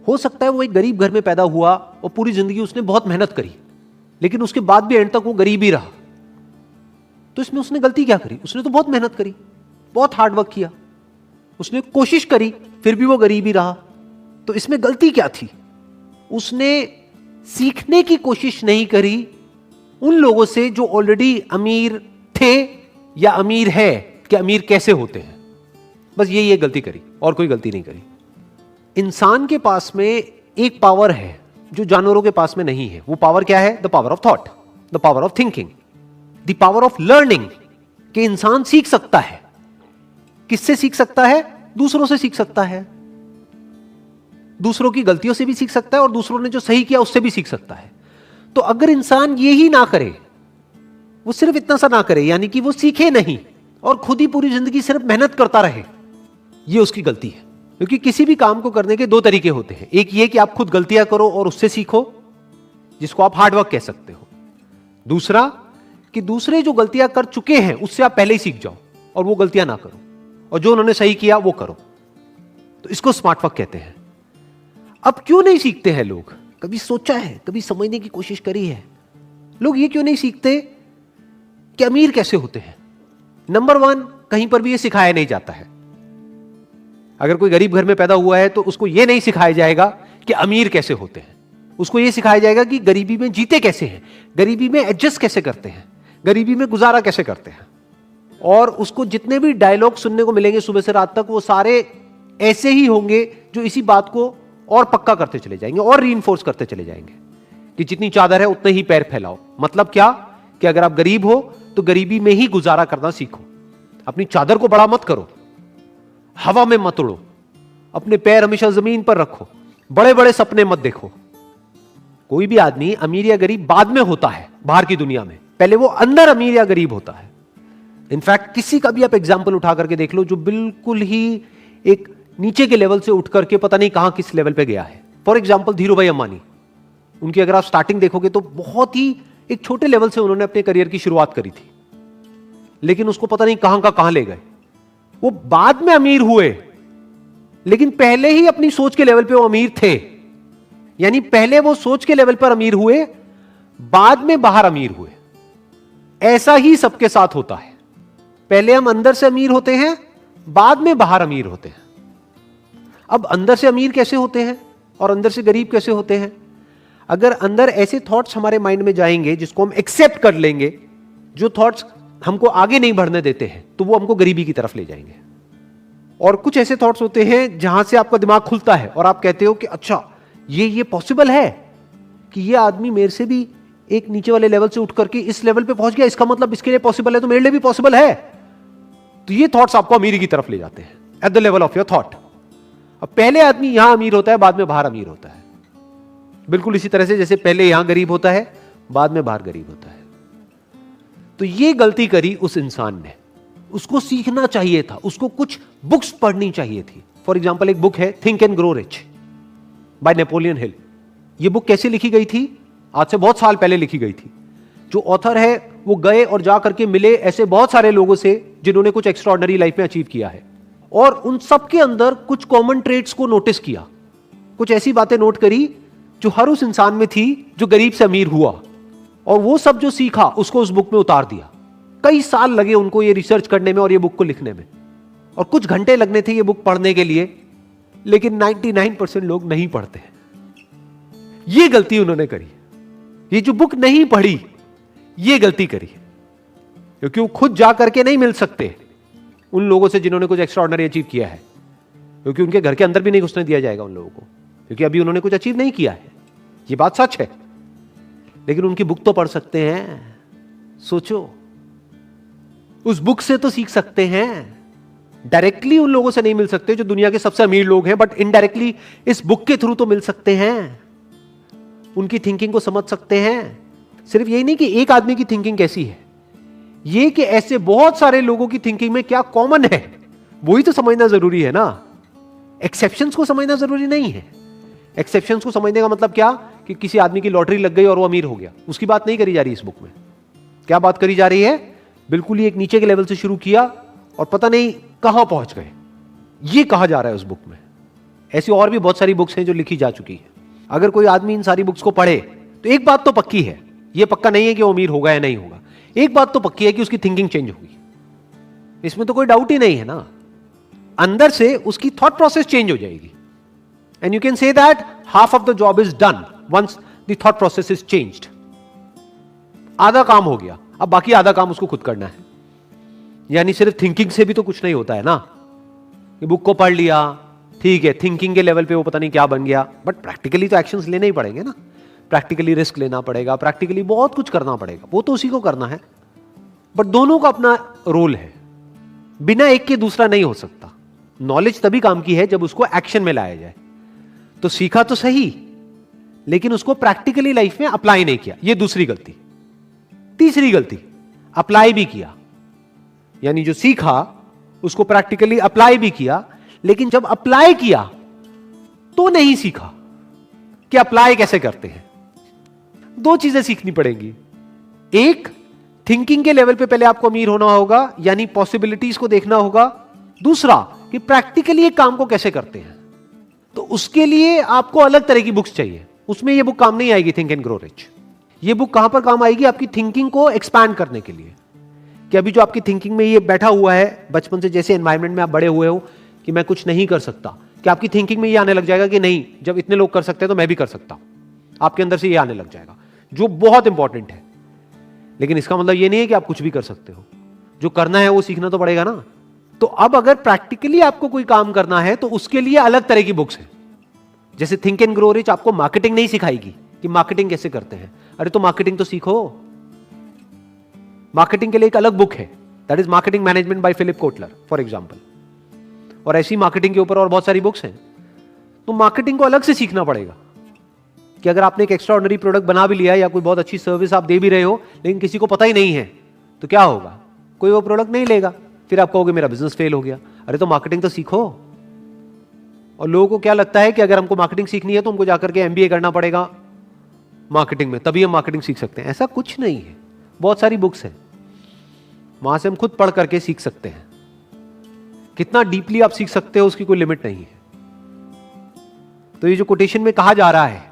हो सकता है वो एक गरीब घर में पैदा हुआ और पूरी जिंदगी उसने बहुत मेहनत करी, लेकिन उसके बाद भी एंड तक वो गरीब ही रहा। तो इसमें उसने गलती क्या करी? उसने तो बहुत मेहनत करी, बहुत हार्डवर्क किया, उसने कोशिश करी, फिर भी वो गरीब ही रहा। तो इसमें गलती क्या थी? उसने सीखने की कोशिश नहीं करी उन लोगों से जो ऑलरेडी अमीर थे या अमीर है, कि अमीर कैसे होते हैं। बस ये गलती करी और कोई गलती नहीं करी। इंसान के पास में एक पावर है जो जानवरों के पास में नहीं है। वो पावर क्या है? The power of thought, the power of thinking, the power of learning. कि इंसान सीख सकता है। किससे सीख सकता है? दूसरों से सीख सकता है, दूसरों की गलतियों से भी सीख सकता है और दूसरों ने जो सही किया उससे भी सीख सकता है। तो अगर इंसान ये ही ना करे, वो सिर्फ इतना सा ना करे, यानी कि वो सीखे नहीं और खुद ही पूरी जिंदगी सिर्फ मेहनत करता रहे, ये उसकी गलती है। क्योंकि किसी भी काम को करने के दो तरीके होते हैं। एक ये कि आप खुद गलतियां करो और उससे सीखो, जिसको आप हार्डवर्क कह सकते हो। दूसरा कि दूसरे जो गलतियां कर चुके हैं उससे आप पहले ही सीख जाओ और वो गलतियां ना करो, और जो उन्होंने सही किया वो करो। तो इसको स्मार्ट वर्क कहते हैं। अब क्यों नहीं सीखते हैं लोग? कभी सोचा है, कभी समझने की कोशिश करी है लोग ये क्यों नहीं सीखते कि अमीर कैसे होते हैं? नंबर 1, कहीं पर भी ये सिखाया नहीं जाता है। अगर कोई गरीब घर में पैदा हुआ है तो उसको ये नहीं सिखाया जाएगा कि अमीर कैसे होते हैं। उसको ये सिखाया जाएगा कि गरीबी में जीते कैसे हैं, गरीबी में एडजस्ट कैसे करते हैं, गरीबी में गुजारा कैसे करते हैं। और उसको जितने भी डायलॉग सुनने को मिलेंगे सुबह से रात तक, वो सारे ऐसे ही होंगे जो इसी बात को और पक्का करते चले जाएंगे और रीइंफोर्स करते चले जाएंगे कि जितनी चादर है उतने ही पैर फैलाओ। मतलब क्या? कि अगर आप गरीब हो तो गरीबी में ही गुजारा करना सीखो। अपनी चादर को बड़ा मत करो, हवा में मत उड़ो, अपने पैर हमेशा जमीन पर रखो, बड़े बड़े सपने मत देखो। कोई भी आदमी अमीर या गरीब बाद में होता है बाहर की दुनिया में, पहले वो अंदर अमीर या गरीब होता है। इनफैक्ट किसी का भी आप एग्जाम्पल उठा करके देख लो जो बिल्कुल ही एक नीचे के लेवल से उठ करके पता नहीं कहां किस लेवल पे गया है। फॉर एग्जाम्पल धीरूभाई अंबानी, उनकी अगर आप स्टार्टिंग देखोगे तो बहुत ही एक छोटे लेवल से उन्होंने अपने करियर की शुरुआत करी थी, लेकिन उसको पता नहीं कहां का कहां ले गए। वो बाद में अमीर हुए, लेकिन पहले ही अपनी सोच के लेवल पे वो अमीर थे। यानी पहले वो सोच के लेवल पर अमीर हुए, बाद में बाहर अमीर हुए। ऐसा ही सबके साथ होता है। पहले हम अंदर से अमीर होते हैं, बाद में बाहर अमीर होते हैं। अब अंदर से अमीर कैसे होते हैं और अंदर से गरीब कैसे होते हैं? अगर अंदर ऐसे थॉट्स हमारे माइंड में जाएंगे जिसको हम एक्सेप्ट कर लेंगे, जो थॉट्स हमको आगे नहीं बढ़ने देते हैं, तो वो हमको गरीबी की तरफ ले जाएंगे। और कुछ ऐसे थॉट्स होते हैं जहां से आपका दिमाग खुलता है और आप कहते हो कि अच्छा ये पॉसिबल है कि ये आदमी मेरे से भी एक नीचे वाले लेवल से उठ करके इस लेवल पे पहुंच गया, इसका मतलब इसके लिए पॉसिबल है तो मेरे लिए भी पॉसिबल है। तो ये थॉट्स आपको अमीरी की तरफ ले जाते हैं at the level of your thought. अब पहले आदमी यहां अमीर होता है, बाद में बाहर अमीर होता है। बिल्कुल इसी तरह से जैसे पहले यहां गरीब होता है, बाद में बाहर गरीब होता है। तो ये गलती करी उस इंसान ने। उसको सीखना चाहिए था, उसको कुछ बुक्स पढ़नी चाहिए थी। फॉर एग्जाम्पल एक बुक है think and grow rich by Napoleon Hill. ये बुक कैसे लिखी गई थी? आज से बहुत साल पहले लिखी गई थी। जो ऑथर है वो गए और जा करके मिले ऐसे बहुत सारे लोगों से जिन्होंने कुछ एक्स्ट्राऑर्डिनरी लाइफ में अचीव किया है, और उन सबके अंदर कुछ कॉमन ट्रेड्स को नोटिस किया, कुछ ऐसी बातें नोट करी जो हर उस इंसान में थी जो गरीब से अमीर हुआ, और वो सब जो सीखा उसको उस बुक में उतार दिया। कई साल लगे उनको ये रिसर्च करने में और ये बुक को लिखने में, और कुछ घंटे लगने थे ये बुक पढ़ने के लिए, लेकिन 99% लोग नहीं पढ़ते। ये गलती उन्होंने करी। ये जो बुक नहीं पढ़ी ये गलती करी, क्योंकि वो खुद जा करके नहीं मिल सकते उन लोगों से जिन्होंने कुछ एक्स्ट्राऑर्डिनरी अचीव किया है, क्योंकि उनके घर के अंदर भी नहीं घुसने दिया जाएगा उन लोगों को, क्योंकि अभी उन्होंने कुछ अचीव नहीं किया है। ये बात सच है। लेकिन उनकी बुक तो पढ़ सकते हैं। सोचो, उस बुक से तो सीख सकते हैं। डायरेक्टली उन लोगों से नहीं मिल सकते जो दुनिया के सबसे अमीर लोग हैं, बट इनडायरेक्टली इस बुक के थ्रू तो मिल सकते हैं। उनकी थिंकिंग को समझ सकते हैं। सिर्फ यही नहीं कि एक आदमी की थिंकिंग कैसी है, ये कि ऐसे बहुत सारे लोगों की थिंकिंग में क्या कॉमन है वही तो समझना जरूरी है ना। एक्सेप्शंस को समझना जरूरी नहीं है। एक्सेप्शंस को समझने का मतलब क्या कि किसी आदमी की लॉटरी लग गई और वो अमीर हो गया, उसकी बात नहीं करी जा रही इस बुक में। क्या बात करी जा रही है? बिल्कुल ही एक नीचे के लेवल से शुरू किया और पता नहीं कहां पहुंच गए, ये कहा जा रहा है उस बुक में। ऐसी और भी बहुत सारी बुक्स हैं जो लिखी जा चुकी हैं। अगर कोई आदमी इन सारी बुक्स को पढ़े तो एक बात तो पक्की है, यह पक्का नहीं है कि वो अमीर होगा या नहीं होगा, एक बात तो पक्की है कि उसकी थिंकिंग चेंज होगी, इसमें तो कोई डाउट ही नहीं है ना। अंदर से उसकी थॉट प्रोसेस चेंज हो जाएगी, and you can say that half of the job is done once the thought process is changed. आधा काम हो गया, अब बाकी आधा काम उसको खुद करना है। यानी सिर्फ थिंकिंग से भी तो कुछ नहीं होता है ना, कि बुक को पढ़ लिया, ठीक है, थिंकिंग के लेवल पे वो पता नहीं क्या बन गया, बट प्रैक्टिकली तो एक्शंस लेने ही पड़ेंगे ना, प्रैक्टिकली रिस्क लेना पड़ेगा, प्रैक्टिकली बहुत कुछ करना पड़ेगा, वो तो उसी को करना है। बट दोनों का अपना रोल है, बिना एक के दूसरा नहीं हो सकता। नॉलेज तभी काम की है जब उसको एक्शन में लाया जाए। तो सीखा तो सही, लेकिन उसको प्रैक्टिकली लाइफ में अप्लाई नहीं किया, यह दूसरी गलती। तीसरी गलती, अप्लाई भी किया, यानी जो सीखा उसको प्रैक्टिकली अप्लाई भी किया, लेकिन जब अप्लाई किया तो नहीं सीखा कि अप्लाई कैसे करते हैं। दो चीजें सीखनी पड़ेंगी, एक थिंकिंग के लेवल पे पहले आपको अमीर होना होगा, यानी पॉसिबिलिटीज को देखना होगा। दूसरा कि प्रैक्टिकली एक काम को कैसे करते हैं, तो उसके लिए आपको अलग तरह की बुक्स चाहिए। उसमें यह बुक काम नहीं आएगी, थिंक एंड ग्रो रिच। ये बुक कहां पर काम आएगी, आपकी थिंकिंग को एक्सपैंड करने के लिए, कि अभी जो आपकी थिंकिंग में ये बैठा हुआ है, बचपन से जैसे एनवायरनमेंट में आप बड़े हुए हो कि मैं कुछ नहीं कर सकता, कि आपकी थिंकिंग में ये आने लग जाएगा कि नहीं, जब इतने लोग कर सकते हैं तो मैं भी कर सकता हूं। आपके अंदर से ये आने लग जाएगा, जो बहुत इंपॉर्टेंट है। लेकिन इसका मतलब ये नहीं है कि आप कुछ भी कर सकते हो, जो करना है वो सीखना तो पड़ेगा ना। तो अब अगर प्रैक्टिकली आपको कोई काम करना है तो उसके लिए अलग तरह की बुक्स हैं। जैसे थिंक एंड ग्रो रिच आपको मार्केटिंग नहीं सिखाएगी कि मार्केटिंग कैसे करते हैं, अरे तो मार्केटिंग तो सीखो। मार्केटिंग के लिए एक अलग बुक है, that is marketing management by Philip Kotler for example. और ऐसी मार्केटिंग के ऊपर और बहुत सारी बुक्स हैं। तो मार्केटिंग को अलग से सीखना पड़ेगा, कि अगर आपने एक एक्स्ट्रा ऑर्डिनरी प्रोडक्ट बना भी लिया या कोई बहुत अच्छी सर्विस आप दे भी रहे हो, लेकिन किसी को पता ही नहीं है, तो क्या होगा, कोई वो प्रोडक्ट नहीं लेगा, फिर आप कहोगे मेरा बिजनेस फेल हो गया। अरे तो मार्केटिंग तो सीखो। और लोगों को क्या लगता है कि अगर हमको मार्केटिंग सीखनी है तो हमको जाकर के MBA करना पड़ेगा मार्केटिंग में, तभी हम मार्केटिंग सीख सकते हैं। ऐसा कुछ नहीं है, बहुत सारी बुक्स हैं, वहां से हम खुद पढ़ करके सीख सकते हैं। कितना डीपली आप सीख सकते हो उसकी कोई लिमिट नहीं है। तो ये जो कोटेशन में कहा जा रहा है,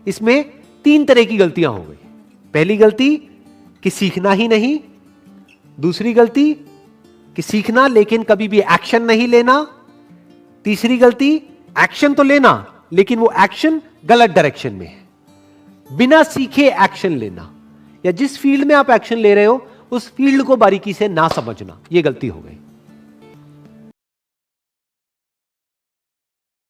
इसमें 3 तरह की गलतियां हो गई। पहली गलती कि सीखना ही नहीं, दूसरी गलती कि सीखना लेकिन कभी भी एक्शन नहीं लेना, तीसरी गलती एक्शन तो लेना लेकिन वो एक्शन गलत डायरेक्शन में है, बिना सीखे एक्शन लेना, या जिस फील्ड में आप एक्शन ले रहे हो उस फील्ड को बारीकी से ना समझना, यह गलती हो गई।